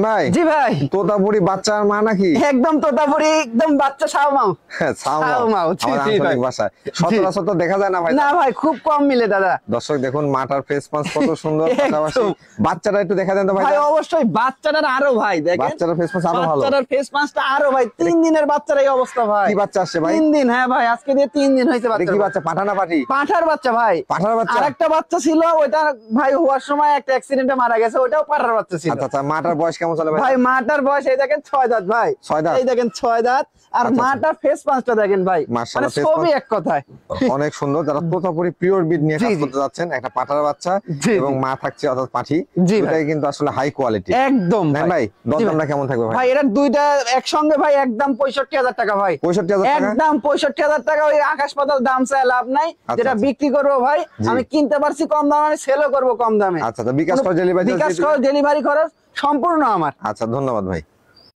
ভাই জি ভাই তোতাপুরি বাচ্চার মা নাকি? একদম তোতাপুরি, একদম বাচ্চা ছাও মাও। ভাষায় সচরাচর তো দেখা যায় না ভাই। না ভাই, খুব কম মিলে দাদা। দর্শক দেখুন মাটার ফেস পাঁচ কত সুন্দর, পাশাপাশি বাচ্চাটা একটু দেখা দেন তো ভাই। অবশ্যই বাচ্চাটার আরো ভাই দেখেন, বাচ্চাটার ফেস পাঁচ আরো ভালো, বাচ্চাটার ফেস পাঁচটা আরো ভাই। 3 দিনের বাচ্চার এই অবস্থা ভাই। কি বাচ্চা আসছে ভাই? 3 দিন, হ্যাঁ ভাই, আজকে দিয়ে 3 দিন হয়েছে বাচ্চা। কি বাচ্চা, পাঠা না পাঠি? পাঠার বাচ্চা ভাই, পাঠার বাচ্চা। আরেকটা বাচ্চা ছিল, ওইটা ভাই হওয়ার সময় একটা অ্যাক্সিডেন্টে মারা গেছে, ওইটাও পাঠার বাচ্চা ছিল। আচ্ছা, মাটার বয়স কেমন চলে ভাই? ভাই মাটার বয়স এই দেখেন 6 দাঁত ভাই, 6 দাঁত, এই দেখেন 6 দাঁত। আর মাটার ফেস পাঁচটা দেখেন ভাই, মানে সবই এক কথায় অনেক সুন্দর। যারা তোতাপুরি পিওর বিড নিয়ে কাজ করতে যাচ্ছেন, একটা পাঠার বাচ্চা এবং মা থাকছে অর্থাৎ পাঠি, এটাই কিন্তু আসলে হাই কোয়ালিটি একদম ভাই। দরদামটা কেমন থাকবে ভাই? ভাই এটা দুইটা একসঙ্গে ভাই একদম 65,000 টাকা ভাই, 65,000 টাকা, একদম 65,000 টাকা। ওই আকাশ পাতাল দাম চাই লাভ নাই, যেটা বিক্রি করবো ভাই আমি কিনতে পারছি কম দামে, আমি সেলও করবো কম দামে। আচ্ছা, বিকাশ খরচ, ডেলিভারি খরচ সম্পূর্ণ আমার। আচ্ছা, ধন্যবাদ ভাই।